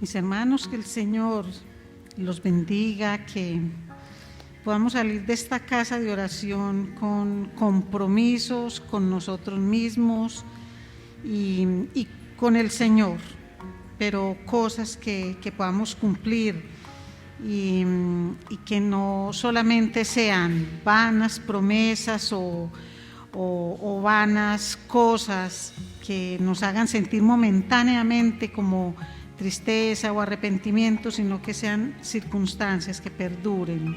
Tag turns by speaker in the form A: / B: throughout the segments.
A: Mis hermanos, que el Señor los bendiga, que podamos salir de esta casa de oración con compromisos con nosotros mismos y con el Señor, pero cosas que podamos cumplir y que no solamente sean vanas promesas o vanas cosas que nos hagan sentir momentáneamente como tristeza o arrepentimiento, sino que sean circunstancias que perduren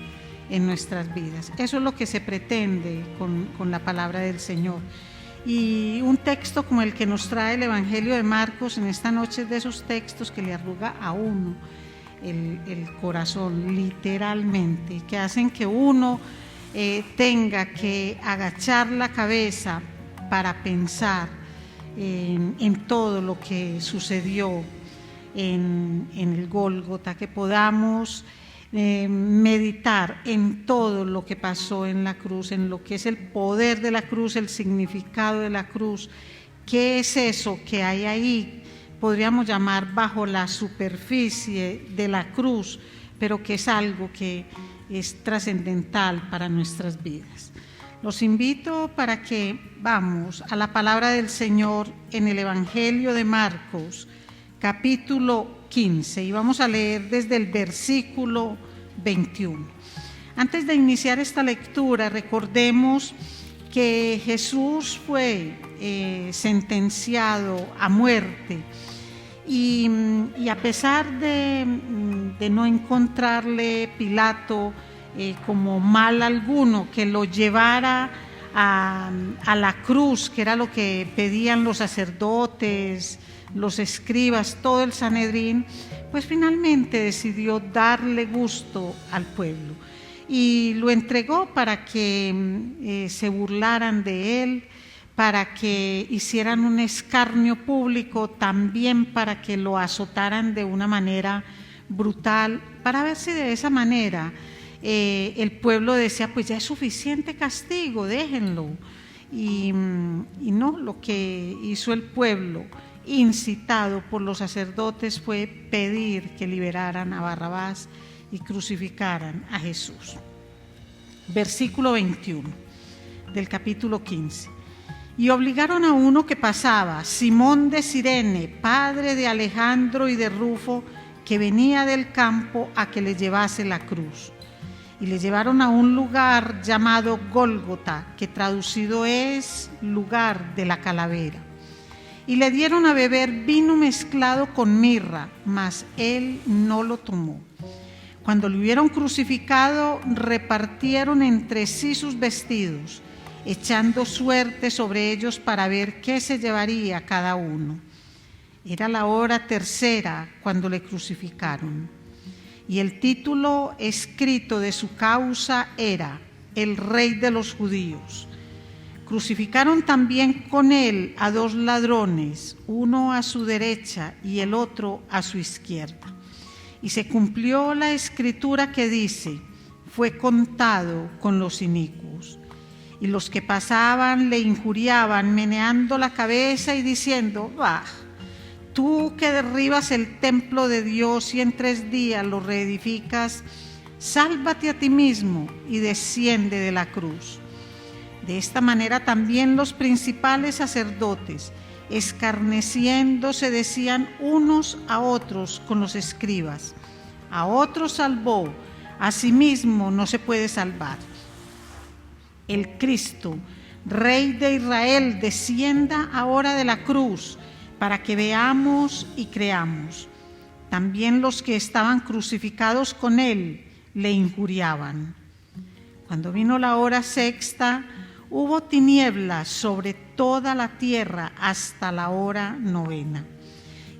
A: en nuestras vidas. Eso es lo que se pretende con la palabra del Señor. Y un texto como el que nos trae el Evangelio de Marcos en esta noche es de esos textos que le arruga a uno el corazón, literalmente, que hacen que uno tenga que agachar la cabeza para pensar en todo lo que sucedió en el Gólgota, que podamos meditar en todo lo que pasó en la cruz, en lo que es el poder de la cruz, el significado de la cruz. ¿Qué es eso que hay ahí? Podríamos llamar bajo la superficie de la cruz, pero que es algo que es trascendental para nuestras vidas. Los invito para que vamos a la palabra del Señor en el Evangelio de Marcos, capítulo 15, y vamos a leer desde el versículo 21. Antes de iniciar esta lectura, recordemos que Jesús fue sentenciado a muerte y a pesar de no encontrarle Pilato como mal alguno que lo llevara a la cruz, que era lo que pedían los sacerdotes, los escribas, todo el Sanedrín, pues finalmente decidió darle gusto al pueblo y lo entregó para que se burlaran de él, para que hicieran un escarnio público, también para que lo azotaran de una manera brutal, para ver si de esa manera el pueblo decía, pues ya es suficiente castigo, déjenlo. Y no, lo que hizo el pueblo, incitado por los sacerdotes, fue pedir que liberaran a Barrabás y crucificaran a Jesús. Versículo 21 del capítulo 15. Y obligaron a uno que pasaba, Simón de Cirene, padre de Alejandro y de Rufo, que venía del campo, a que le llevase la cruz. Y le llevaron a un lugar llamado Gólgota, que traducido es lugar de la calavera. Y le dieron a beber vino mezclado con mirra, mas él no lo tomó. Cuando lo hubieron crucificado, repartieron entre sí sus vestidos, echando suerte sobre ellos para ver qué se llevaría cada uno. Era la hora tercera cuando le crucificaron. Y el título escrito de su causa era El Rey de los Judíos. Crucificaron también con él a dos ladrones, uno a su derecha y el otro a su izquierda. Y se cumplió la escritura que dice, fue contado con los inicuos. Y los que pasaban le injuriaban, meneando la cabeza y diciendo, bah, tú que derribas el templo de Dios y en 3 días lo reedificas, sálvate a ti mismo y desciende de la cruz. De esta manera también los principales sacerdotes, escarneciendo, se decían unos a otros con los escribas, a otros salvó, a sí mismo no se puede salvar. El Cristo, Rey de Israel, descienda ahora de la cruz, para que veamos y creamos. También los que estaban crucificados con él le injuriaban. Cuando vino la hora sexta, hubo tinieblas sobre toda la tierra hasta la hora novena.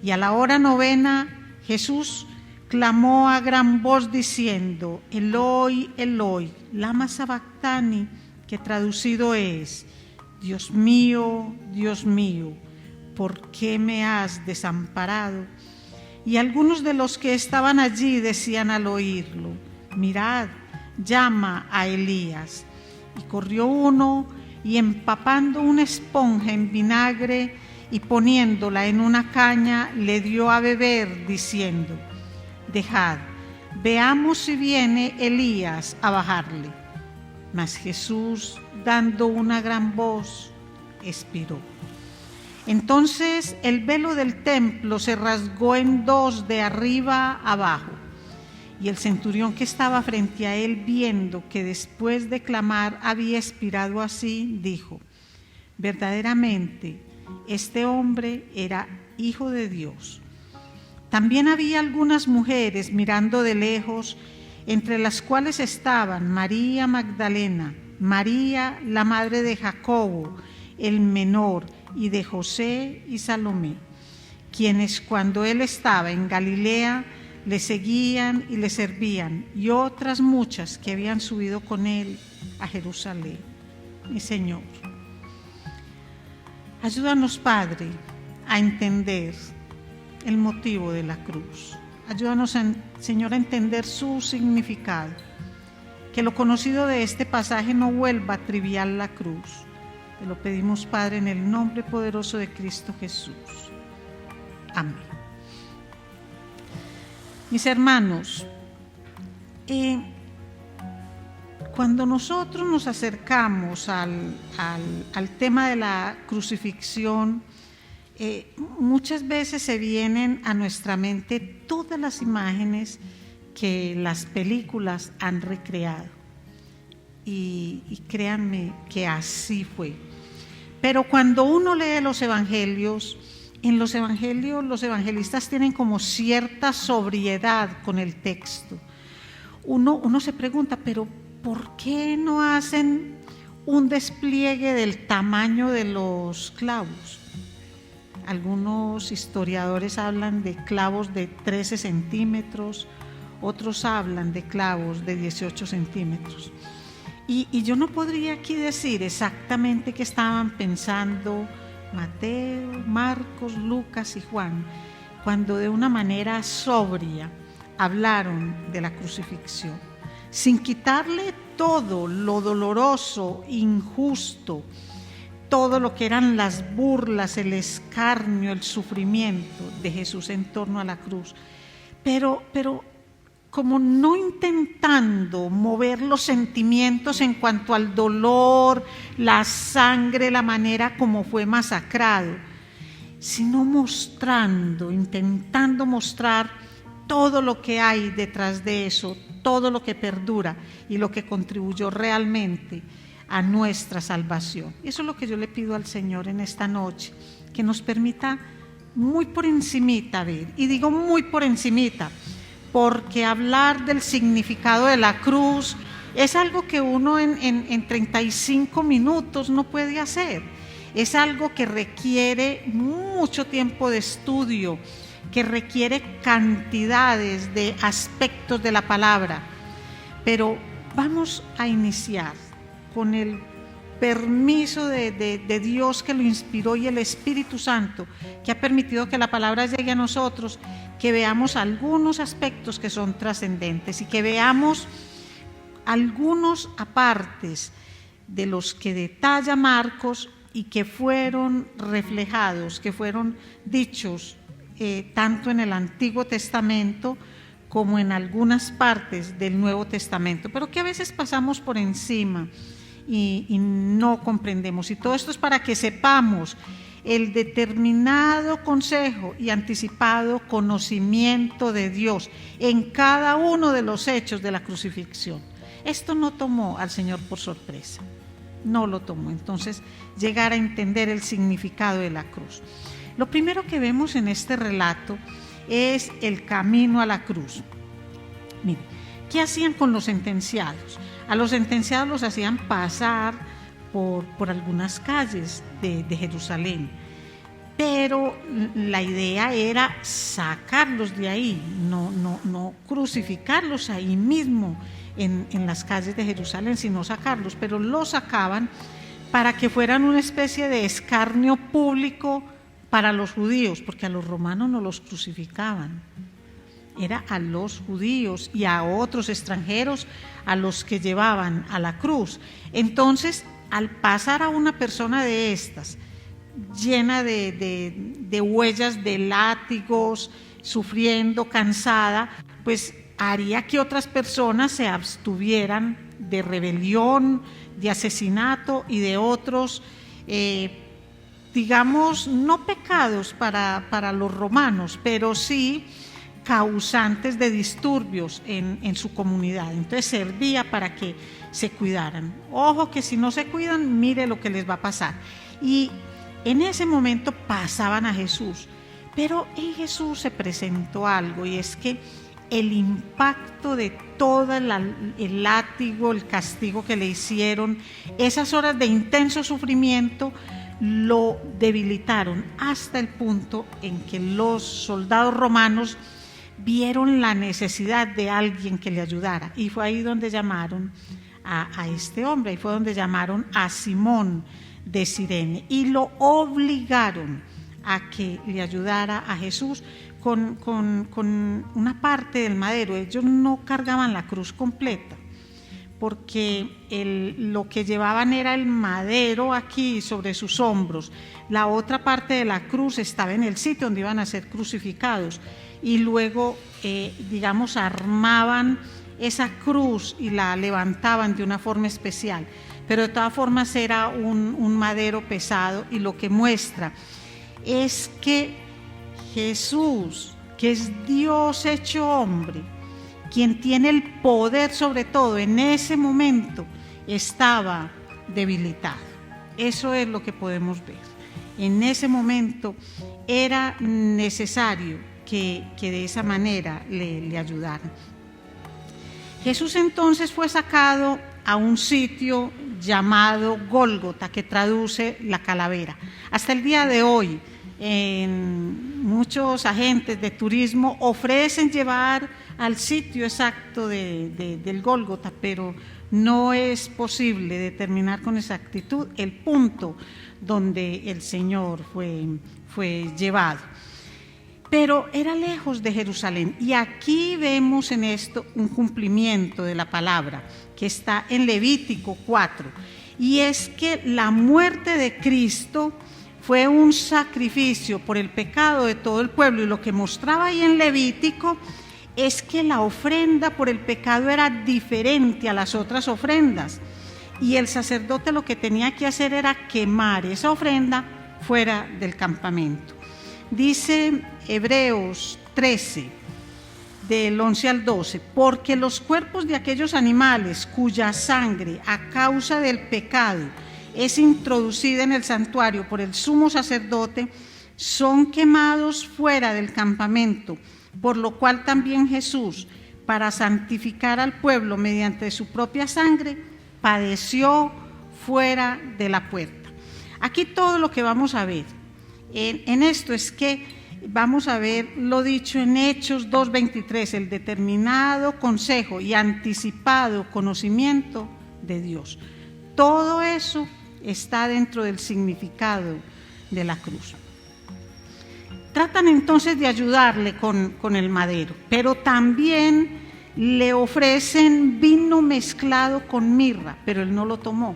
A: Y a la hora novena Jesús clamó a gran voz diciendo, Eloi, Eloi, lama sabactani, que traducido es, Dios mío, ¿por qué me has desamparado? Y algunos de los que estaban allí decían al oírlo, mirad, llama a Elías. Y corrió uno y empapando una esponja en vinagre y poniéndola en una caña le dio a beber, diciendo: dejad, veamos si viene Elías a bajarle. Mas Jesús, dando una gran voz, expiró. Entonces el velo del templo se rasgó en dos de arriba abajo. Y el centurión que estaba frente a él, viendo que después de clamar había expirado así, dijo: verdaderamente, este hombre era hijo de Dios. También había algunas mujeres mirando de lejos, entre las cuales estaban María Magdalena, María la madre de Jacobo, el menor, y de José y Salomé, quienes cuando él estaba en Galilea le seguían y le servían, y otras muchas que habían subido con él a Jerusalén. Mi Señor, ayúdanos, Padre, a entender el motivo de la cruz. Ayúdanos, Señor, a entender su significado. Que lo conocido de este pasaje no vuelva trivial la cruz. Te lo pedimos, Padre, en el nombre poderoso de Cristo Jesús. Amén. Mis hermanos, cuando nosotros nos acercamos al tema de la crucifixión, muchas veces se vienen a nuestra mente todas las imágenes que las películas han recreado. Y créanme que así fue. Pero cuando uno lee los evangelios, en los evangelios los evangelistas tienen como cierta sobriedad con el texto. Uno se pregunta, pero ¿por qué no hacen un despliegue del tamaño de los clavos? Algunos historiadores hablan de clavos de 13 centímetros, otros hablan de clavos de 18 centímetros. Y yo no podría aquí decir exactamente qué estaban pensando Mateo, Marcos, Lucas y Juan, cuando de una manera sobria hablaron de la crucifixión, sin quitarle todo lo doloroso, injusto, todo lo que eran las burlas, el escarnio, el sufrimiento de Jesús en torno a la cruz, pero como no intentando mover los sentimientos en cuanto al dolor, la sangre, la manera como fue masacrado, sino intentando mostrar todo lo que hay detrás de eso, todo lo que perdura y lo que contribuyó realmente a nuestra salvación. Eso es lo que yo le pido al Señor en esta noche, que nos permita muy por encimita ver, y digo muy por encimita, porque hablar del significado de la cruz es algo que uno en 35 minutos no puede hacer. Es algo que requiere mucho tiempo de estudio, que requiere cantidades de aspectos de la palabra. Pero vamos a iniciar con el permiso de Dios que lo inspiró y el Espíritu Santo que ha permitido que la palabra llegue a nosotros, que veamos algunos aspectos que son trascendentes y que veamos algunos apartes de los que detalla Marcos y que fueron reflejados, que fueron dichos tanto en el Antiguo Testamento como en algunas partes del Nuevo Testamento, pero que a veces pasamos por encima y no comprendemos. Y todo esto es para que sepamos el determinado consejo y anticipado conocimiento de Dios en cada uno de los hechos de la crucifixión. Esto no tomó al Señor por sorpresa, no lo tomó. Entonces, llegar a entender el significado de la cruz. Lo primero que vemos en este relato es el camino a la cruz. Miren, ¿qué hacían con los sentenciados? A los sentenciados los hacían pasar por algunas calles de Jerusalén, pero la idea era sacarlos de ahí, no crucificarlos ahí mismo en las calles de Jerusalén, sino sacarlos, pero los sacaban para que fueran una especie de escarnio público para los judíos, porque a los romanos no los crucificaban, era a los judíos y a otros extranjeros a los que llevaban a la cruz. Entonces, al pasar a una persona de estas llena de huellas de látigos, sufriendo, cansada, pues haría que otras personas se abstuvieran de rebelión, de asesinato y de otros, digamos, no pecados para los romanos, pero sí causantes de disturbios en su comunidad. Entonces servía para que se cuidaran. Ojo que si no se cuidan, mire lo que les va a pasar. Y en ese momento pasaban a Jesús, pero en Jesús se presentó algo, y es que el impacto de todo el látigo, el castigo que le hicieron, esas horas de intenso sufrimiento, lo debilitaron hasta el punto en que los soldados romanos vieron la necesidad de alguien que le ayudara, y fue ahí donde llamaron a este hombre, y fue donde llamaron a Simón de Cirene, y lo obligaron a que le ayudara a Jesús con una parte del madero. Ellos no cargaban la cruz completa, porque lo que llevaban era el madero aquí sobre sus hombros. La otra parte de la cruz estaba en el sitio donde iban a ser crucificados, y luego, digamos, armaban esa cruz y la levantaban de una forma especial. Pero de todas formas era un madero pesado, y lo que muestra es que Jesús, que es Dios hecho hombre, quien tiene el poder sobre todo, en ese momento estaba debilitado. Eso es lo que podemos ver. En ese momento era necesario que de esa manera le ayudaran. Jesús entonces fue sacado a un sitio llamado Gólgota, que traduce la calavera. Hasta el día de hoy, muchos agentes de turismo ofrecen llevar al sitio exacto del Gólgota, pero no es posible determinar con exactitud el punto donde el Señor fue llevado. Pero era lejos de Jerusalén, y aquí vemos en esto un cumplimiento de la palabra que está en Levítico 4, y es que la muerte de Cristo fue un sacrificio por el pecado de todo el pueblo, y lo que mostraba ahí en Levítico es que la ofrenda por el pecado era diferente a las otras ofrendas, y el sacerdote lo que tenía que hacer era quemar esa ofrenda fuera del campamento. Dice Hebreos 13, del 11 al 12, porque los cuerpos de aquellos animales cuya sangre a causa del pecado es introducida en el santuario por el sumo sacerdote, son quemados fuera del campamento, por lo cual también Jesús, para santificar al pueblo mediante su propia sangre, padeció fuera de la puerta. Aquí todo lo que vamos a ver en esto es que vamos a ver lo dicho en Hechos 2:23, el determinado consejo y anticipado conocimiento de Dios. Todo eso está dentro del significado de la cruz. Tratan entonces de ayudarle con el madero, pero también le ofrecen vino mezclado con mirra, pero él no lo tomó.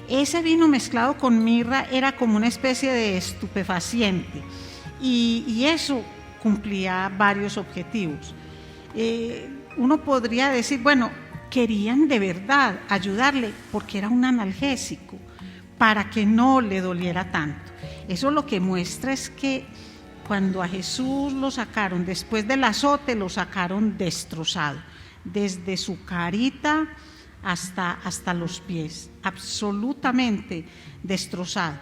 A: Ese vino mezclado con mirra era como una especie de estupefaciente, y eso cumplía varios objetivos. Uno podría decir, bueno, querían de verdad ayudarle porque era un analgésico, para que no le doliera tanto. Eso lo que muestra es que cuando a Jesús lo sacaron, después del azote, lo sacaron destrozado, desde su carita hasta los pies, absolutamente destrozado.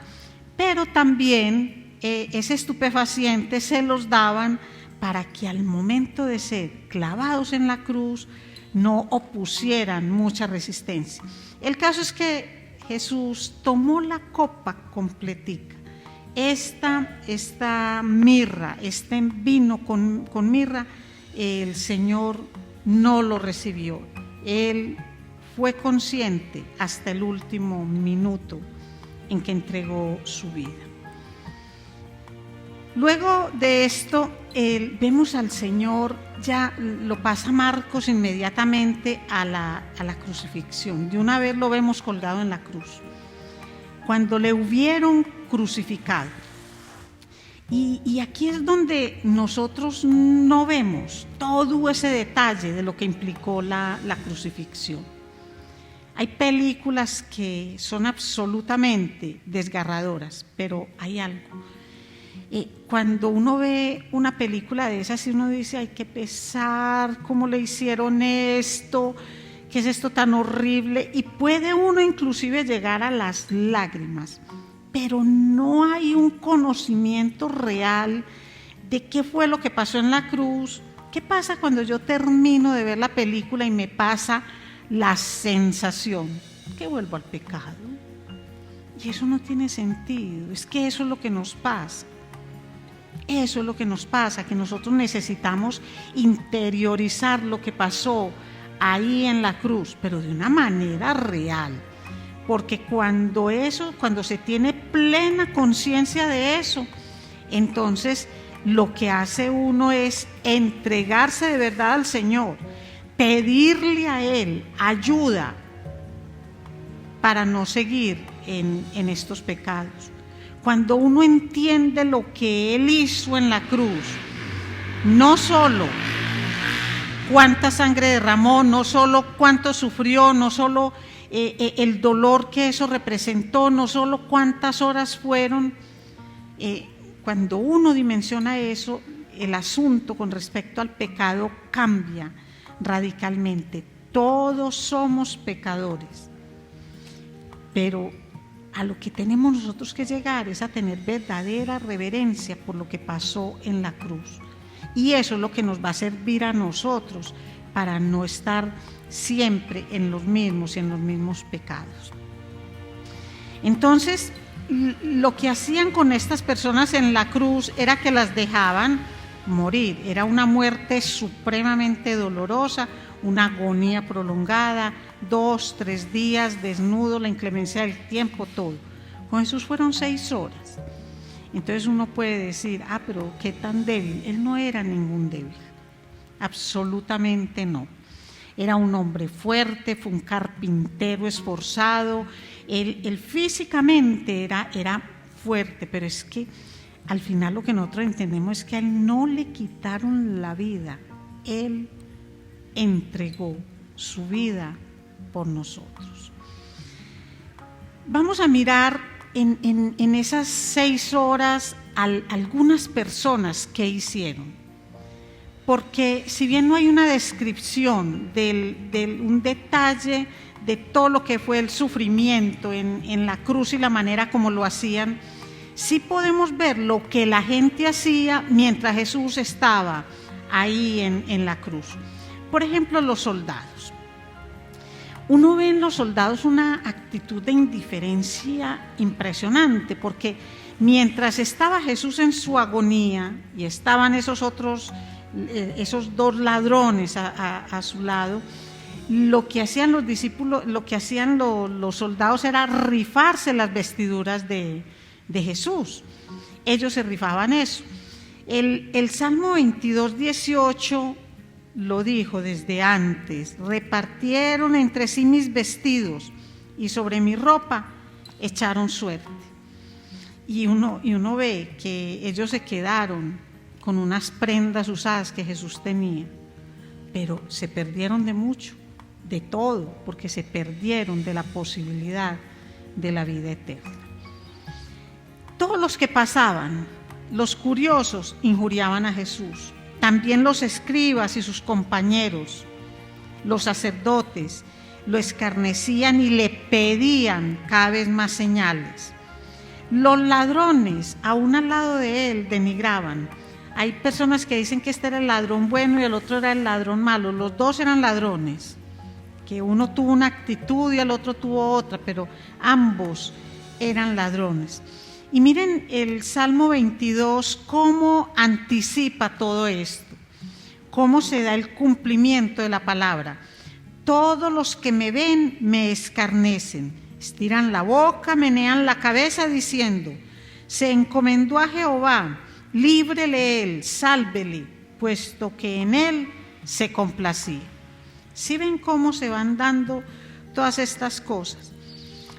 A: Pero también ese estupefaciente se los daban para que al momento de ser clavados en la cruz no opusieran mucha resistencia. El caso es que Jesús tomó la copa completica. Esta mirra, este vino con mirra, el Señor no lo recibió. Él fue consciente hasta el último minuto en que entregó su vida. Luego de esto, vemos al Señor, ya lo pasa Marcos inmediatamente a la crucifixión. De una vez lo vemos colgado en la cruz. Cuando le hubieron crucificado. Y aquí es donde nosotros no vemos todo ese detalle de lo que implicó la crucifixión. Hay películas que son absolutamente desgarradoras, pero hay algo. Cuando uno ve una película de esas y uno dice, ay, qué pesar, cómo le hicieron esto, qué es esto tan horrible, y puede uno inclusive llegar a las lágrimas, pero no hay un conocimiento real de qué fue lo que pasó en la cruz. ¿Qué pasa cuando yo termino de ver la película y me pasa la sensación que vuelvo al pecado? Y eso no tiene sentido. Es que eso es lo que nos pasa. Eso es lo que nos pasa, que nosotros necesitamos interiorizar lo que pasó ahí en la cruz, pero de una manera real. Porque cuando se tiene plena conciencia de eso, entonces lo que hace uno es entregarse de verdad al Señor, pedirle a Él ayuda para no seguir en estos pecados. Cuando uno entiende lo que Él hizo en la cruz, no solo cuánta sangre derramó, no solo cuánto sufrió, no solo el dolor que eso representó, no solo cuántas horas fueron. Cuando uno dimensiona eso, el asunto con respecto al pecado cambia radicalmente. Todos somos pecadores, pero a lo que tenemos nosotros que llegar es a tener verdadera reverencia por lo que pasó en la cruz. Y eso es lo que nos va a servir a nosotros para no estar siempre en los mismos pecados. Entonces, lo que hacían con estas personas en la cruz era que las dejaban morir. Era una muerte supremamente dolorosa, una agonía prolongada, 2, 3 días desnudo, la inclemencia del tiempo, todo. Con Jesús fueron 6 horas. Entonces uno puede decir, pero qué tan débil. Él no era ningún débil, absolutamente no. Era un hombre fuerte, fue un carpintero esforzado, él físicamente era fuerte, pero es que al final lo que nosotros entendemos es que a él no le quitaron la vida, él entregó su vida por nosotros. Vamos a mirar en esas 6 horas algunas personas que hicieron. Porque si bien no hay una descripción un detalle de todo lo que fue el sufrimiento en la cruz y la manera como lo hacían, sí podemos ver lo que la gente hacía mientras Jesús estaba ahí en la cruz. Por ejemplo, los soldados. Uno ve en los soldados una actitud de indiferencia impresionante, porque mientras estaba Jesús en su agonía y estaban esos 2 ladrones a su lado, lo que hacían los discípulos, lo que hacían los soldados era rifarse las vestiduras de Jesús. Ellos se rifaban eso. El Salmo 22, 18 lo dijo desde antes: repartieron entre sí mis vestidos y sobre mi ropa echaron suerte. Y uno ve que ellos se quedaron con unas prendas usadas que Jesús tenía, pero se perdieron de mucho, de todo, porque se perdieron de la posibilidad de la vida eterna. Todos los que pasaban, los curiosos, injuriaban a Jesús. También los escribas y sus compañeros, los sacerdotes, lo escarnecían y le pedían cada vez más señales. Los ladrones, aún al lado de él, denigraban. Hay personas que dicen que este era el ladrón bueno y el otro era el ladrón malo. Los dos eran ladrones, que uno tuvo una actitud y el otro tuvo otra, pero ambos eran ladrones. Y miren el Salmo 22, cómo anticipa todo esto, cómo se da el cumplimiento de la palabra. Todos los que me ven me escarnecen, estiran la boca, menean la cabeza diciendo: se encomendó a Jehová, líbrele él, sálvele, puesto que en él se complacía. ¿Sí ven cómo se van dando todas estas cosas?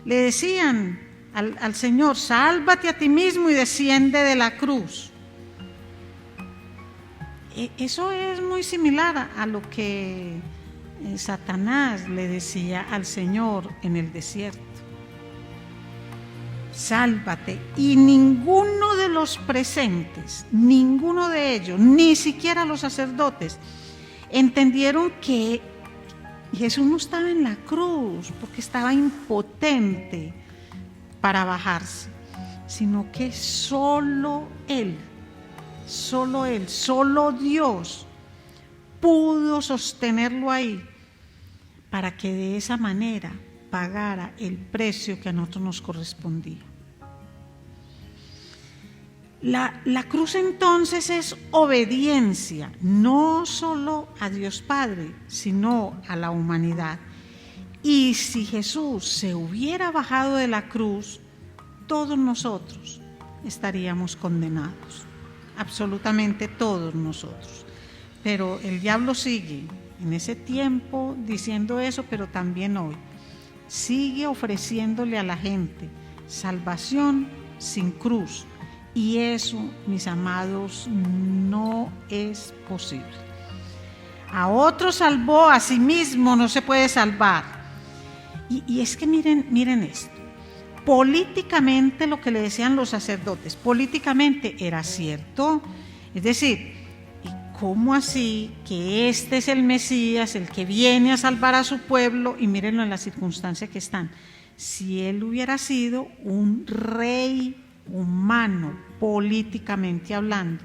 A: Le decían al Señor: sálvate a ti mismo y desciende de la cruz. Eso es muy similar a lo que Satanás le decía al Señor en el desierto: sálvate. Y ninguno de los presentes, ninguno de ellos, ni siquiera los sacerdotes, entendieron que Jesús no estaba en la cruz porque estaba impotente para bajarse, sino que solo Él, solo Dios pudo sostenerlo ahí para que de esa manera pagara el precio que a nosotros nos correspondía. La cruz entonces es obediencia, no solo a Dios Padre, sino a la humanidad. Y si Jesús se hubiera bajado de la cruz, todos nosotros estaríamos condenados, absolutamente todos nosotros. Pero el diablo sigue en ese tiempo diciendo eso, pero también hoy sigue ofreciéndole a la gente salvación sin cruz. Y eso, mis amados, no es posible. A otro salvó, a sí mismo no se puede salvar. Y es que miren esto. Políticamente, lo que le decían los sacerdotes, políticamente era cierto. Es decir, ¿cómo así que este es el Mesías, el que viene a salvar a su pueblo? Y mírenlo en la circunstancia que están. Si él hubiera sido un rey humano, políticamente hablando,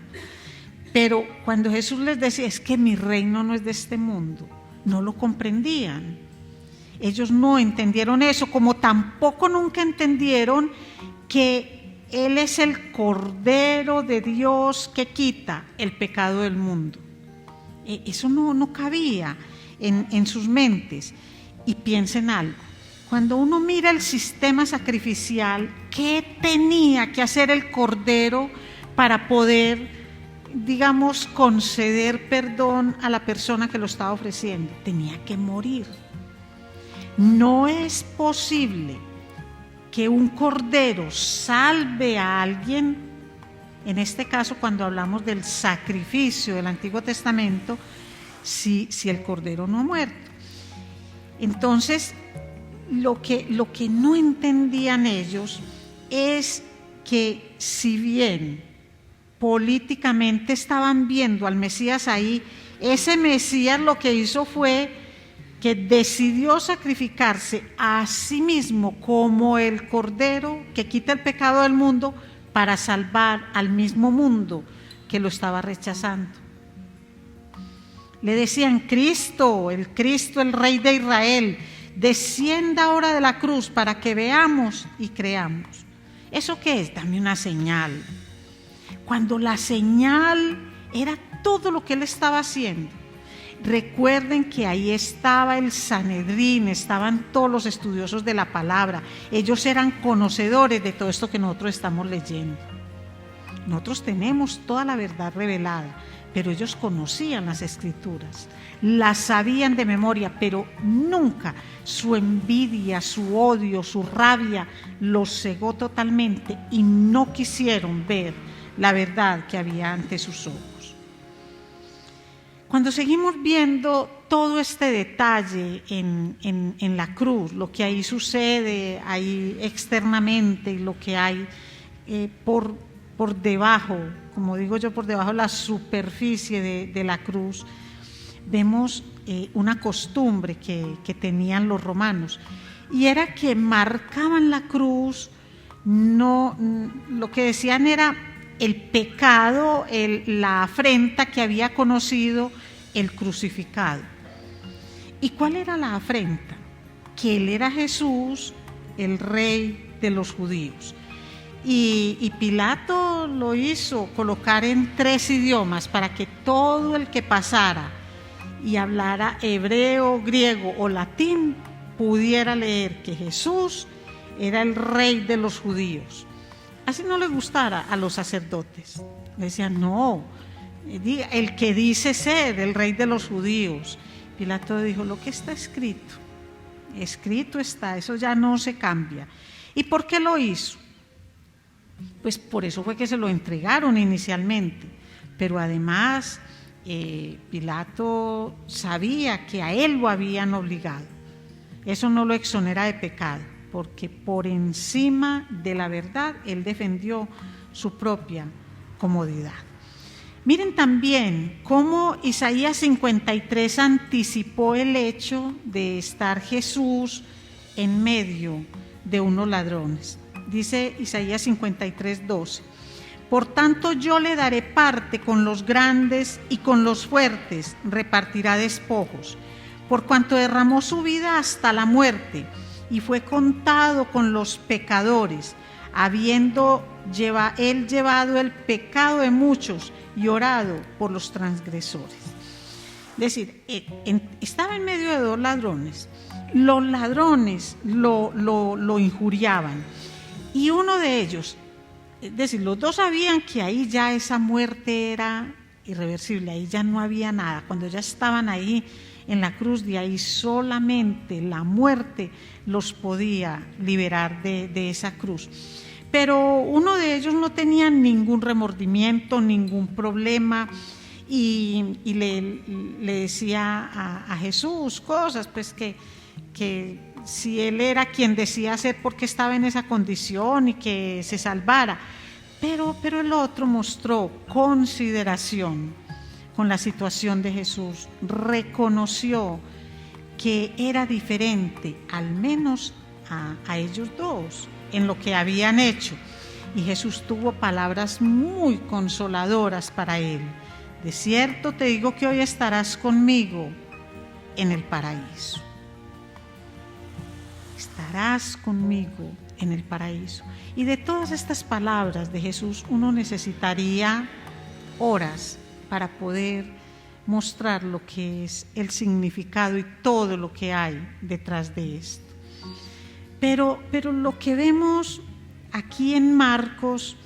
A: pero cuando Jesús les decía: es que mi reino no es de este mundo, no lo comprendían. Ellos no entendieron eso, como tampoco nunca entendieron que Él es el Cordero de Dios que quita el pecado del mundo. Eso no cabía en sus mentes. Y piensen algo: cuando uno mira el sistema sacrificial, ¿qué tenía que hacer el Cordero para poder, digamos, conceder perdón a la persona que lo estaba ofreciendo? Tenía que morir. No es posible que un Cordero salve a alguien. En este caso, cuando hablamos del sacrificio del Antiguo Testamento, si el Cordero no ha muerto. Entonces, lo que no entendían ellos es que, si bien políticamente estaban viendo al Mesías ahí, ese Mesías lo que hizo fue que decidió sacrificarse a sí mismo como el Cordero que quita el pecado del mundo para salvar al mismo mundo que lo estaba rechazando. Le decían: Cristo, el Rey de Israel, descienda ahora de la cruz para que veamos y creamos. ¿Eso qué es? Dame una señal. Cuando la señal era todo lo que él estaba haciendo. Recuerden que ahí estaba el Sanedrín, estaban todos los estudiosos de la palabra. Ellos eran conocedores de todo esto que nosotros estamos leyendo. Nosotros tenemos toda la verdad revelada, pero ellos conocían las Escrituras, las sabían de memoria, pero nunca su envidia, su odio, su rabia los cegó totalmente y no quisieron ver la verdad que había ante sus ojos. Cuando seguimos viendo todo este detalle en la cruz, lo que ahí sucede ahí externamente y lo que hay por debajo, como digo yo, por debajo de la superficie de la cruz, vemos una costumbre que tenían los romanos, y era que marcaban la cruz, lo que decían era el pecado, la afrenta que había conocido el crucificado. ¿Y cuál era la afrenta? Que él era Jesús, el Rey de los judíos. Y Pilato lo hizo colocar en 3 idiomas para que todo el que pasara y hablara hebreo, griego o latín pudiera leer que Jesús era el Rey de los judíos. Así no le gustara a los sacerdotes. Le decían: no, el que dice ser el Rey de los judíos. Pilato dijo: lo que está escrito, escrito está, eso ya no se cambia. ¿Y por qué lo hizo? Pues por eso fue que se lo entregaron inicialmente, pero además Pilato sabía que a él lo habían obligado. Eso no lo exonera de pecado, porque por encima de la verdad él defendió su propia comodidad. Miren también cómo Isaías 53 anticipó el hecho de estar Jesús en medio de unos ladrones. Dice Isaías 53:12: por tanto yo le daré parte con los grandes y con los fuertes repartirá despojos, por cuanto derramó su vida hasta la muerte y fue contado con los pecadores, habiendo él llevado el pecado de muchos y orado por los transgresores. Es decir, estaba en medio de dos ladrones. Los ladrones lo injuriaban y uno de ellos, es decir, los dos sabían que ahí ya esa muerte era irreversible, ahí ya no había nada. Cuando ya estaban ahí en la cruz, de ahí solamente la muerte los podía liberar de esa cruz. Pero uno de ellos no tenía ningún remordimiento, ningún problema, y le decía a Jesús cosas, pues que si él era quien decía hacer porque estaba en esa condición y que se salvara. Pero el otro mostró consideración con la situación de Jesús, reconoció que era diferente, al menos a ellos dos, en lo que habían hecho. Y Jesús tuvo palabras muy consoladoras para él. De cierto te digo que hoy estarás conmigo en el paraíso. Estarás conmigo en el paraíso. Y de todas estas palabras de Jesús uno necesitaría horas para poder mostrar lo que es el significado y todo lo que hay detrás de esto. Pero lo que vemos aquí en Marcos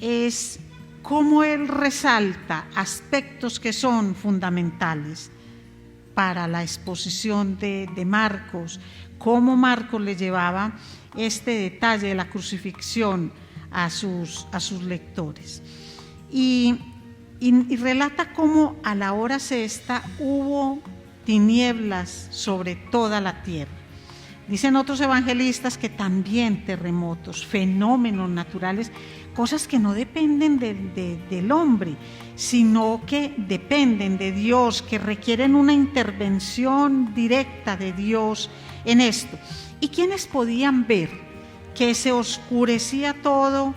A: es cómo él resalta aspectos que son fundamentales para la exposición de Marcos, cómo Marcos le llevaba este detalle de la crucifixión a sus lectores. Y relata cómo a la hora sexta hubo tinieblas sobre toda la tierra. Dicen otros evangelistas que también terremotos, fenómenos naturales, cosas que no dependen del hombre, sino que dependen de Dios, que requieren una intervención directa de Dios en esto. ¿Y quiénes podían ver que se oscurecía todo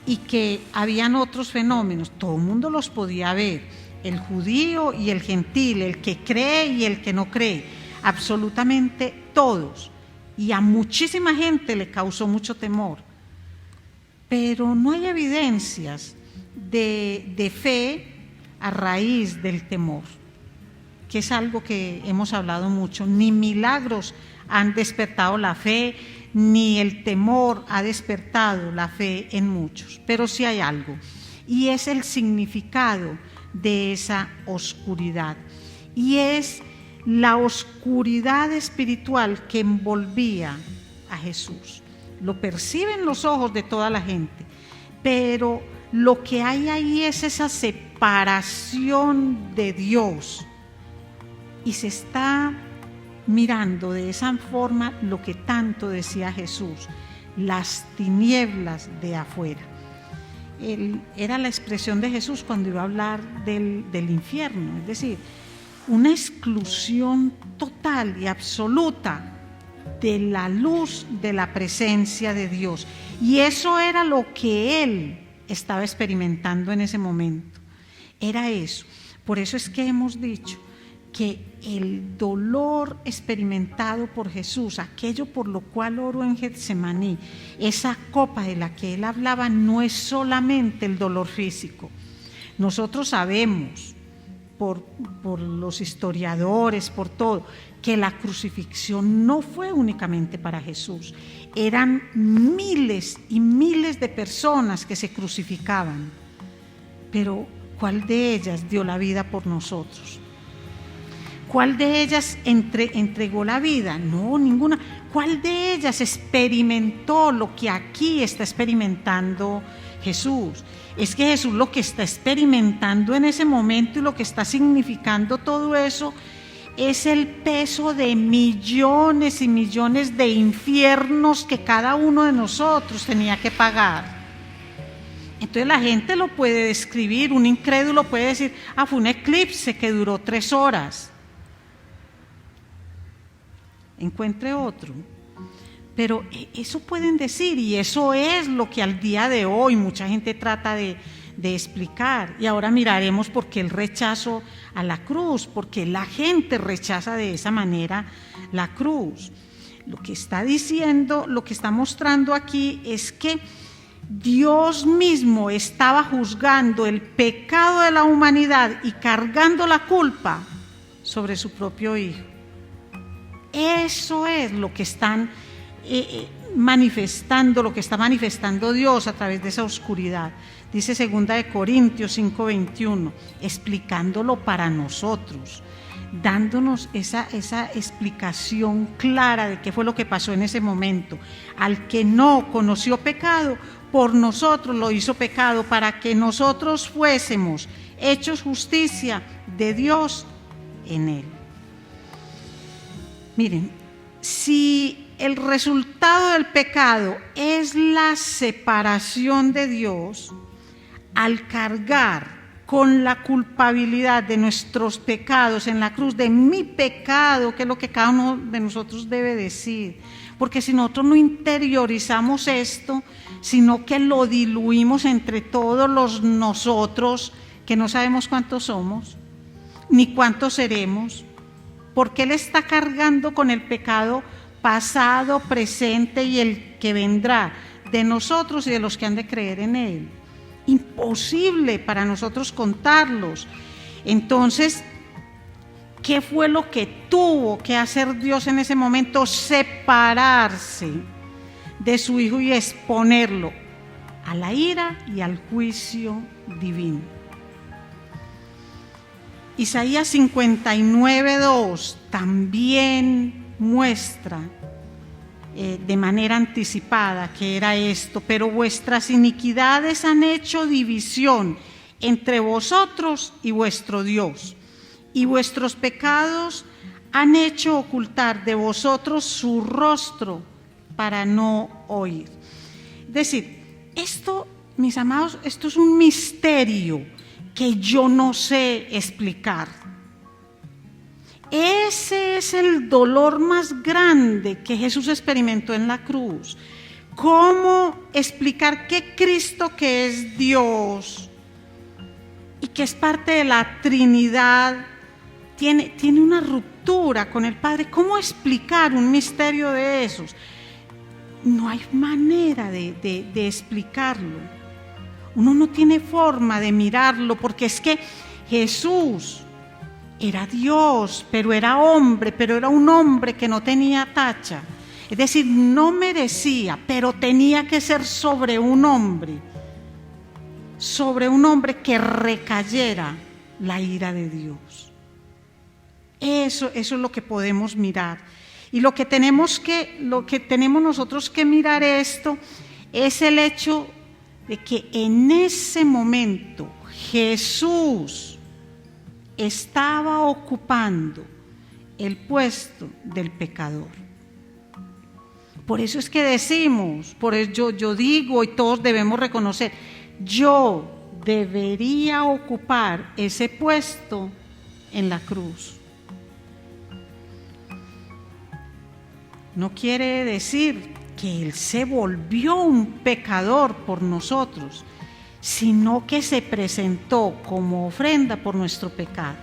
A: y que habían otros fenómenos? Todo el mundo los podía ver, el judío y el gentil, el que cree y el que no cree, absolutamente todos. Y a muchísima gente le causó mucho temor. Pero no hay evidencias de fe a raíz del temor, que es algo que hemos hablado mucho. Ni milagros han despertado la fe, ni el temor ha despertado la fe en muchos. Pero sí hay algo, y es el significado de esa oscuridad. Y es la oscuridad espiritual que envolvía a Jesús. Lo perciben los ojos de toda la gente, pero lo que hay ahí es esa separación de Dios, y se está mirando de esa forma lo que tanto decía Jesús, las tinieblas de afuera. Era la expresión de Jesús cuando iba a hablar del infierno, es decir, una exclusión total y absoluta de la luz de la presencia de Dios. Y eso era lo que él estaba experimentando en ese momento. Era eso. Por eso es que hemos dicho que el dolor experimentado por Jesús, aquello por lo cual oró en Getsemaní, esa copa de la que él hablaba, no es solamente el dolor físico. Nosotros sabemos, por los historiadores, por todo, que la crucifixión no fue únicamente para Jesús. Eran miles y miles de personas que se crucificaban. Pero ¿cuál de ellas dio la vida por nosotros? ¿Cuál de ellas entregó la vida? No, ninguna. ¿Cuál de ellas experimentó lo que aquí está experimentando Jesús? Es que Jesús lo que está experimentando en ese momento y lo que está significando todo eso es el peso de millones y millones de infiernos que cada uno de nosotros tenía que pagar. Entonces la gente lo puede describir, un incrédulo puede decir, fue un eclipse que duró 3 horas. Encuentre otro. Pero eso pueden decir, y eso es lo que al día de hoy mucha gente trata de explicar. Y ahora miraremos por qué el rechazo a la cruz, porque la gente rechaza de esa manera la cruz. Lo que está diciendo, lo que está mostrando aquí es que Dios mismo estaba juzgando el pecado de la humanidad y cargando la culpa sobre su propio Hijo. Eso es lo que están manifestando, lo que está manifestando Dios a través de esa oscuridad. Dice 2 Corintios 5:21, explicándolo para nosotros, dándonos esa explicación clara de qué fue lo que pasó en ese momento. Al que no conoció pecado, por nosotros lo hizo pecado, para que nosotros fuésemos hechos justicia de Dios en él. Miren, si el resultado del pecado es la separación de Dios, al cargar con la culpabilidad de nuestros pecados en la cruz, de mi pecado, que es lo que cada uno de nosotros debe decir, porque si nosotros no interiorizamos esto, sino que lo diluimos entre todos los nosotros, que no sabemos cuántos somos, ni cuántos seremos, porque Él está cargando con el pecado pasado, presente y el que vendrá, de nosotros y de los que han de creer en Él. Imposible para nosotros contarlos. Entonces, ¿qué fue lo que tuvo que hacer Dios en ese momento? Separarse de su Hijo y exponerlo a la ira y al juicio divino. Isaías 59:2 también muestra de manera anticipada que era esto: pero vuestras iniquidades han hecho división entre vosotros y vuestro Dios, y vuestros pecados han hecho ocultar de vosotros su rostro para no oír. Es decir, esto, mis amados, esto es un misterio que yo no sé explicar. Ese es el dolor más grande que Jesús experimentó en la cruz. ¿Cómo explicar que Cristo, que es Dios y que es parte de la Trinidad, tiene una ruptura con el Padre? ¿Cómo explicar un misterio de esos? No hay manera de explicarlo. Uno no tiene forma de mirarlo, porque es que Jesús era Dios, pero era hombre, pero era un hombre que no tenía tacha. Es decir, no merecía, pero tenía que ser sobre un hombre que recayera la ira de Dios. Eso es lo que podemos mirar. Y lo que tenemos nosotros que mirar esto es el hecho de que en ese momento Jesús estaba ocupando el puesto del pecador. Por eso es que decimos, por eso yo digo y todos debemos reconocer, yo debería ocupar ese puesto en la cruz. No quiere decir que Él se volvió un pecador por nosotros, sino que se presentó como ofrenda por nuestro pecado.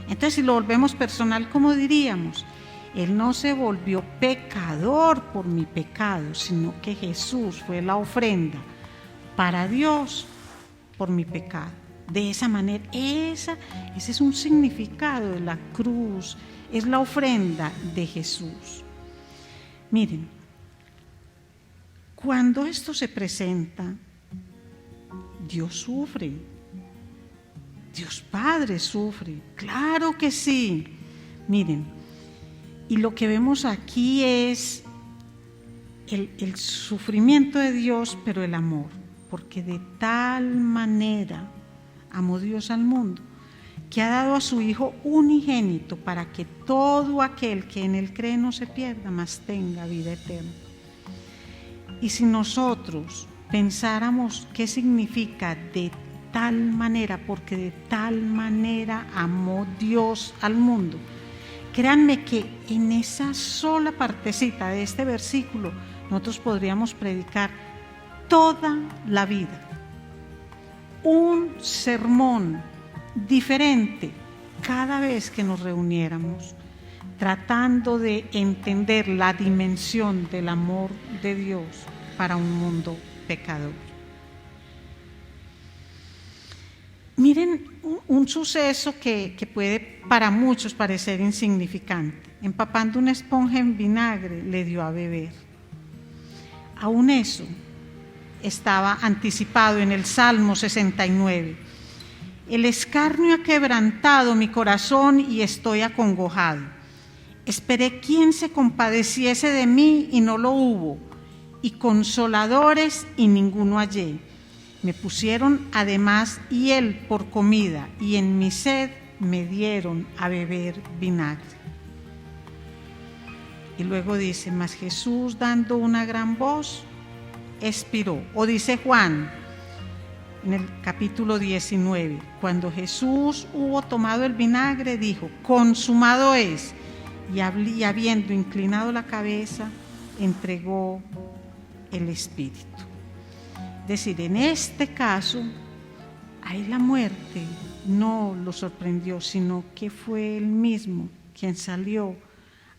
A: Entonces, si lo volvemos personal, ¿cómo diríamos? Él no se volvió pecador por mi pecado, sino que Jesús fue la ofrenda para Dios por mi pecado. De esa manera, ese es un significado de la cruz, es la ofrenda de Jesús. Miren, cuando esto se presenta, Dios sufre, Dios Padre sufre, claro que sí, Miren, y lo que vemos aquí es el sufrimiento de Dios, pero el amor, porque de tal manera amó Dios al mundo, que ha dado a su Hijo unigénito para que todo aquel que en Él cree no se pierda, mas tenga vida eterna. Y si nosotros pensáramos qué significa de tal manera, porque de tal manera amó Dios al mundo, créanme que en esa sola partecita de este versículo nosotros podríamos predicar toda la vida. Un sermón diferente cada vez que nos reuniéramos, tratando de entender la dimensión del amor de Dios para un mundo pecador. Miren un suceso que puede para muchos parecer insignificante. Empapando una esponja en vinagre le dio a beber. Aún eso estaba anticipado en el Salmo 69. El escarnio ha quebrantado mi corazón y estoy acongojado. Esperé quien se compadeciese de mí y no lo hubo, y consoladores y ninguno hallé. Me pusieron además hiel por comida, y en mi sed me dieron a beber vinagre. Y luego dice, mas Jesús, dando una gran voz, expiró. O dice Juan, en el capítulo 19, cuando Jesús hubo tomado el vinagre, dijo, consumado es, y habiendo inclinado la cabeza, entregó el Espíritu. Es decir, en este caso, ahí la muerte no lo sorprendió, sino que fue él mismo quien salió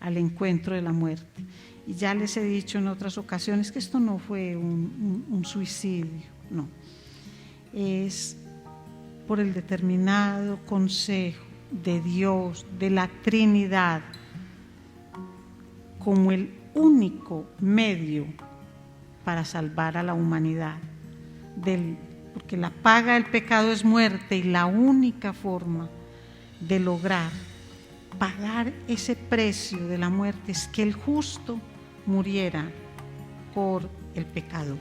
A: al encuentro de la muerte. Y ya les he dicho en otras ocasiones que esto no fue un suicidio, no. Es por el determinado consejo de Dios, de la Trinidad, como el único medio para salvar a la humanidad, porque la paga del pecado es muerte, y la única forma de lograr pagar ese precio de la muerte es que el justo muriera por el pecador.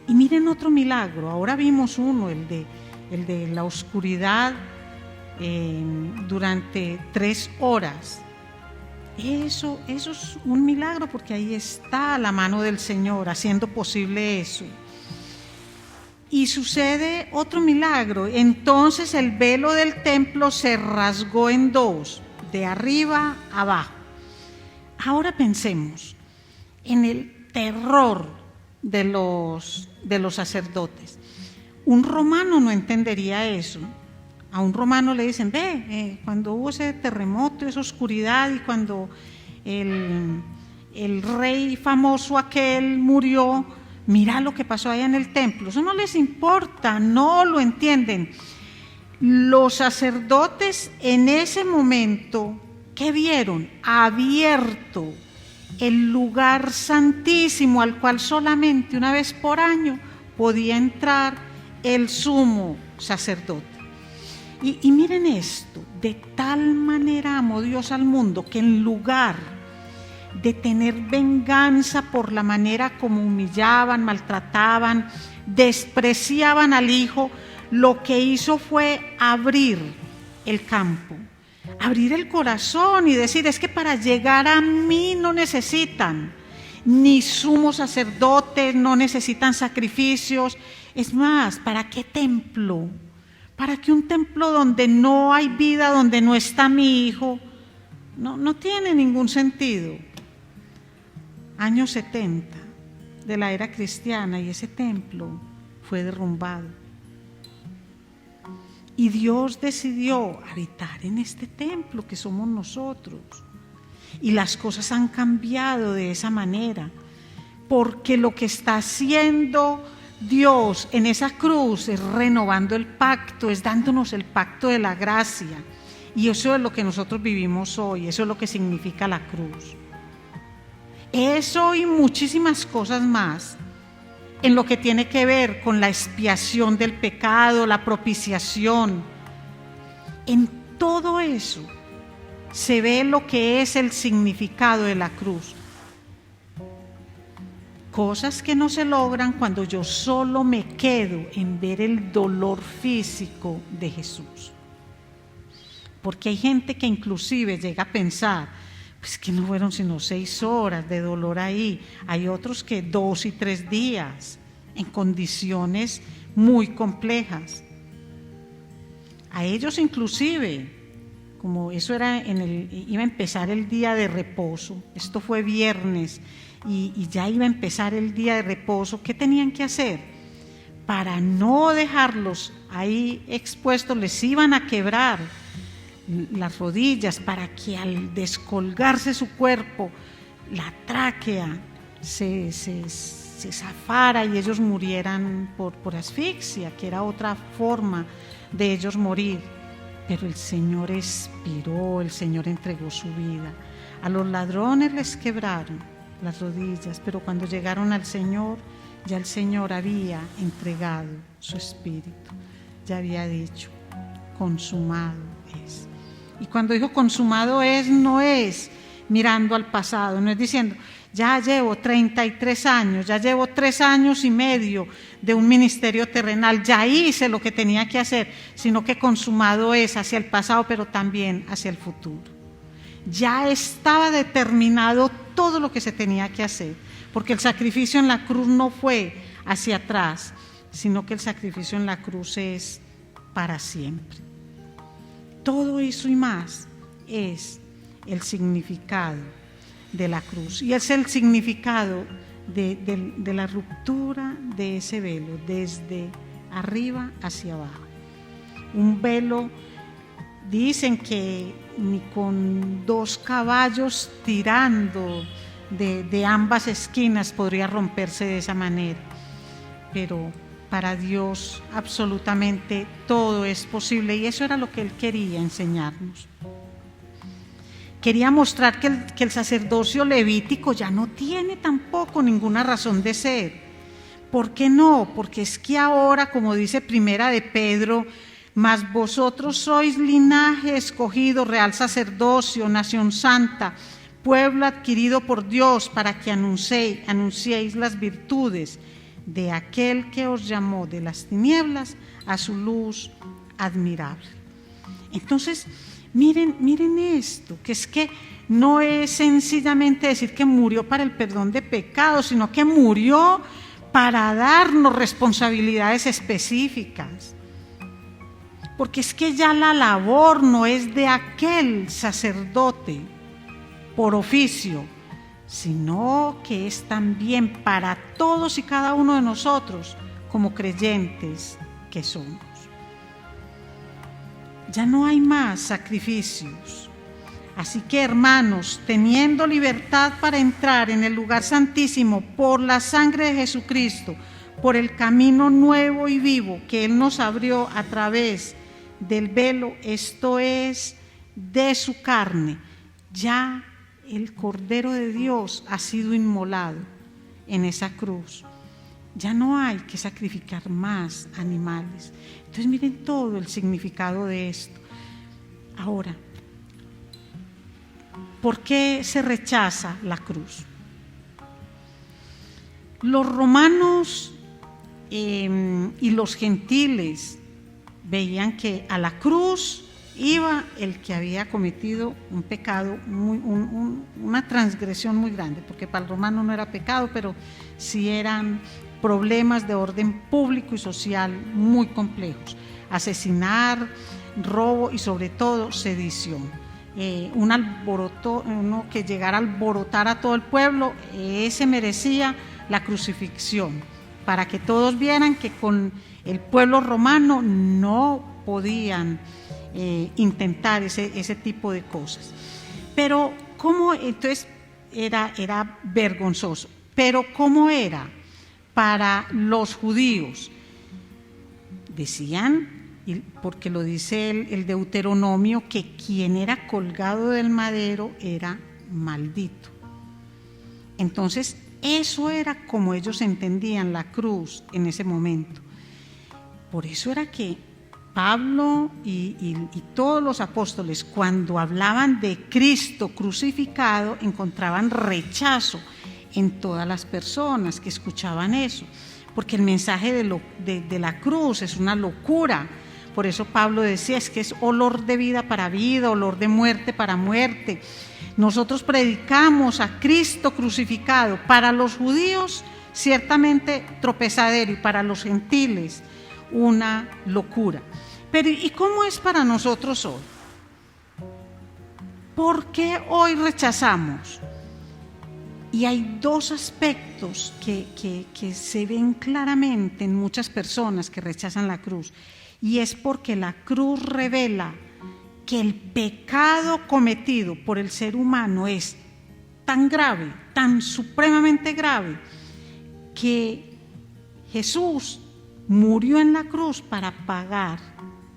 A: Y miren otro milagro, ahora vimos uno, el de la oscuridad durante 3 horas. Eso es un milagro, porque ahí está la mano del Señor haciendo posible eso. Y sucede otro milagro. Entonces el velo del templo se rasgó en 2, de arriba a abajo. Ahora pensemos en el terror de los sacerdotes. Un romano no entendería eso. A un romano le dicen, cuando hubo ese terremoto, esa oscuridad, y cuando el rey famoso aquel murió, mira lo que pasó allá en el templo. Eso no les importa, no lo entienden. Los sacerdotes en ese momento, ¿qué vieron? Abierto el lugar santísimo, al cual solamente una vez por año podía entrar el sumo sacerdote. Y miren esto, de tal manera amó Dios al mundo, que en lugar de tener venganza por la manera como humillaban, maltrataban, despreciaban al Hijo, lo que hizo fue abrir el campo, abrir el corazón y decir, es que para llegar a mí no necesitan ni sumo sacerdote, no necesitan sacrificios. Es más, ¿para qué templo? ¿Para qué un templo donde no hay vida, donde no está mi Hijo? No tiene ningún sentido. Años 70 de la era cristiana, y ese templo fue derrumbado. Y Dios decidió habitar en este templo que somos nosotros. Y las cosas han cambiado de esa manera, porque lo que está haciendo Dios en esa cruz es renovando el pacto, es dándonos el pacto de la gracia. Y eso es lo que nosotros vivimos hoy, eso es lo que significa la cruz. Eso y muchísimas cosas más en lo que tiene que ver con la expiación del pecado, la propiciación. En todo eso se ve lo que es el significado de la cruz. Cosas que no se logran cuando yo solo me quedo en ver el dolor físico de Jesús. Porque hay gente que inclusive llega a pensar, pues que no fueron sino 6 horas de dolor ahí. Hay otros que 2 y 3 días en condiciones muy complejas. A ellos inclusive, como eso era iba a empezar el día de reposo, esto fue viernes y ya iba a empezar el día de reposo, ¿qué tenían que hacer? Para no dejarlos ahí expuestos, les iban a quebrar las rodillas para que al descolgarse su cuerpo, la tráquea se zafara y ellos murieran por asfixia, que era otra forma de ellos morir. Pero el Señor expiró, el Señor entregó su vida. A los ladrones les quebraron las rodillas, pero cuando llegaron al Señor, ya el Señor había entregado su espíritu, ya había dicho, consumado es. Y cuando dijo consumado es, no es mirando al pasado, no es diciendo, ya llevo 33 años, ya llevo 3 años y medio de un ministerio terrenal, ya hice lo que tenía que hacer, sino que consumado es hacia el pasado, pero también hacia el futuro. Ya estaba determinado todo lo que se tenía que hacer, porque el sacrificio en la cruz no fue hacia atrás, sino que el sacrificio en la cruz es para siempre. Todo eso y más es el significado de la cruz, y es el significado de la ruptura de ese velo desde arriba hacia abajo. Un velo, dicen que ni con 2 caballos tirando de ambas esquinas podría romperse de esa manera, pero para Dios absolutamente todo es posible, y eso era lo que Él quería enseñarnos. Quería mostrar que el sacerdocio levítico ya no tiene tampoco ninguna razón de ser. ¿Por qué no? Porque es que ahora, como dice Primera de Pedro, mas vosotros sois linaje escogido, real sacerdocio, nación santa, pueblo adquirido por Dios, para que anunciéis las virtudes de aquel que os llamó de las tinieblas a su luz admirable. Entonces, miren esto, que es que no es sencillamente decir que murió para el perdón de pecados, sino que murió para darnos responsabilidades específicas. Porque es que ya la labor no es de aquel sacerdote por oficio, sino que es también para todos y cada uno de nosotros como creyentes que somos. Ya no hay más sacrificios. Así que, hermanos, teniendo libertad para entrar en el lugar santísimo por la sangre de Jesucristo, por el camino nuevo y vivo que Él nos abrió a través del velo, esto es, de su carne, ya el Cordero de Dios ha sido inmolado en esa cruz. Ya no hay que sacrificar más animales. Entonces miren todo el significado de esto. Ahora, ¿por qué se rechaza la cruz? Los romanos y los gentiles veían que a la cruz iba el que había cometido un pecado, una transgresión muy grande, porque para el romano no era pecado, pero sí eran problemas de orden público y social muy complejos: asesinar, robo y sobre todo sedición. Un alboroto, uno que llegara a alborotar a todo el pueblo, ese merecía la crucifixión, para que todos vieran que con el pueblo romano no podían intentar ese tipo de cosas. Pero ¿cómo? Entonces era vergonzoso. Pero ¿cómo era para los judíos? Decían, porque lo dice el Deuteronomio, que quien era colgado del madero era maldito. Entonces, eso era como ellos entendían la cruz en ese momento. Por eso era que Pablo y todos los apóstoles, cuando hablaban de Cristo crucificado, encontraban rechazo en todas las personas que escuchaban eso, porque el mensaje de la cruz es una locura. Por eso Pablo decía, es que es olor de vida para vida, olor de muerte para muerte. Nosotros predicamos a Cristo crucificado, para los judíos ciertamente tropezadero y para los gentiles una locura. Pero ¿y cómo es para nosotros hoy? ¿Por qué hoy rechazamos? Y hay dos aspectos que se ven claramente en muchas personas que rechazan la cruz, y es porque la cruz revela que el pecado cometido por el ser humano es tan grave, tan supremamente grave, que Jesús murió en la cruz para pagar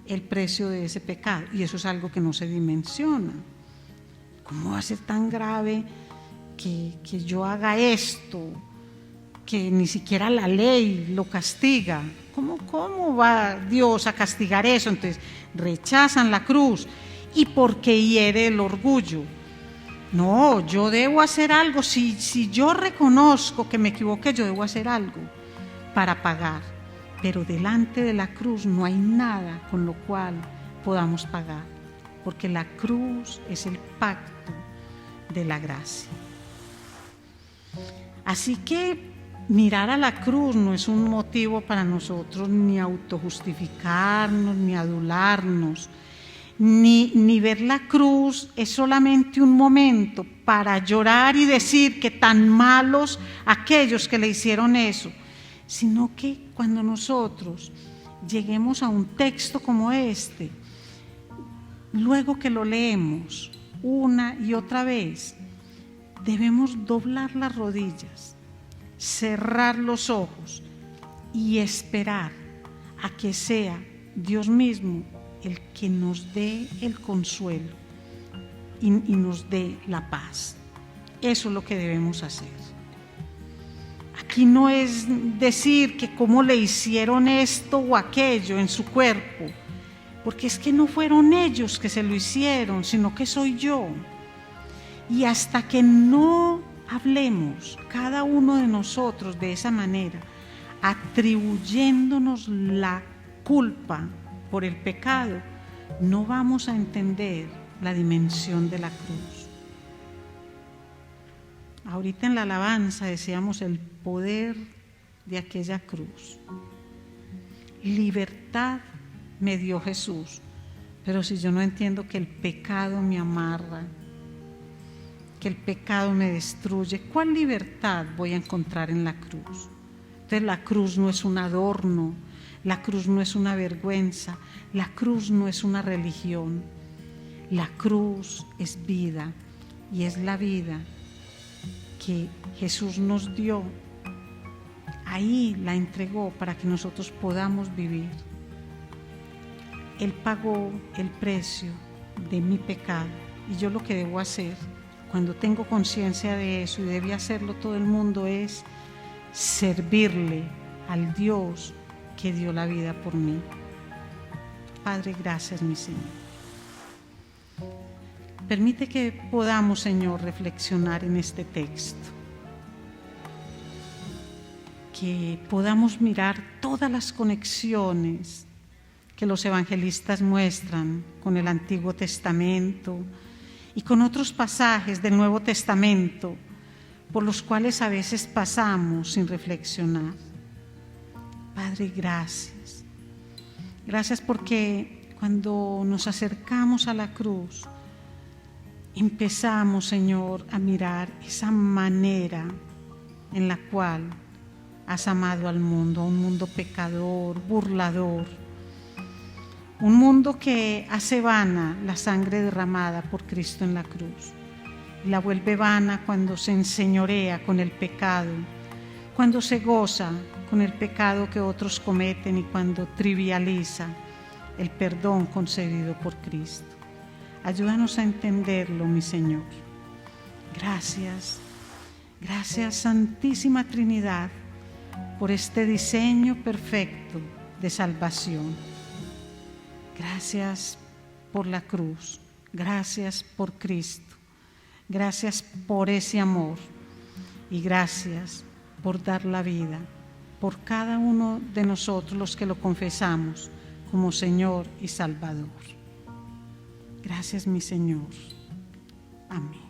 A: el precio de ese pecado, y eso es algo que no se dimensiona. ¿Cómo va a ser tan grave que yo haga esto, que ni siquiera la ley lo castiga? ¿Cómo va Dios a castigar eso? Entonces rechazan la cruz, y porque hiere el orgullo. No, yo debo hacer algo. Si yo reconozco que me equivoqué, yo debo hacer algo para pagar. Pero delante de la cruz no hay nada con lo cual podamos pagar, porque la cruz es el pacto de la gracia. Así que mirar a la cruz no es un motivo para nosotros ni autojustificarnos, ni adularnos, ni ver la cruz es solamente un momento para llorar y decir que tan malos aquellos que le hicieron eso, sino que cuando nosotros lleguemos a un texto como este, luego que lo leemos una y otra vez, debemos doblar las rodillas, cerrar los ojos y esperar a que sea Dios mismo el que nos dé el consuelo y nos dé la paz. Eso es lo que debemos hacer. Aquí no es decir que cómo le hicieron esto o aquello en su cuerpo, porque es que no fueron ellos que se lo hicieron, sino que soy yo. Y hasta que no hablemos cada uno de nosotros de esa manera, atribuyéndonos la culpa por el pecado, no vamos a entender la dimensión de la cruz. Ahorita en la alabanza decíamos el poder de aquella cruz. Libertad me dio Jesús, pero si yo no entiendo que el pecado me amarra, que el pecado me destruye, ¿cuál libertad voy a encontrar en la cruz? Entonces la cruz no es un adorno, la cruz no es una vergüenza, la cruz no es una religión, la cruz es vida, y es la vida que Jesús nos dio. Ahí la entregó para que nosotros podamos vivir. Él pagó el precio de mi pecado, y yo lo que debo hacer cuando tengo conciencia de eso, y debe hacerlo todo el mundo, es servirle al Dios que dio la vida por mí. Padre, gracias, mi Señor. Permite que podamos, Señor, reflexionar en este texto, que podamos mirar todas las conexiones que los evangelistas muestran con el Antiguo Testamento y con otros pasajes del Nuevo Testamento por los cuales a veces pasamos sin reflexionar. Padre, gracias. Gracias porque cuando nos acercamos a la cruz, empezamos, Señor, a mirar esa manera en la cual has amado al mundo, a un mundo pecador, burlador, un mundo que hace vana la sangre derramada por Cristo en la cruz, y la vuelve vana cuando se enseñorea con el pecado, cuando se goza con el pecado que otros cometen y cuando trivializa el perdón concedido por Cristo. Ayúdanos a entenderlo, mi Señor. Gracias, gracias, Santísima Trinidad, por este diseño perfecto de salvación. Gracias por la cruz, gracias por Cristo, gracias por ese amor y gracias por dar la vida por cada uno de nosotros los que lo confesamos como Señor y Salvador. Gracias, mi Señor. Amén.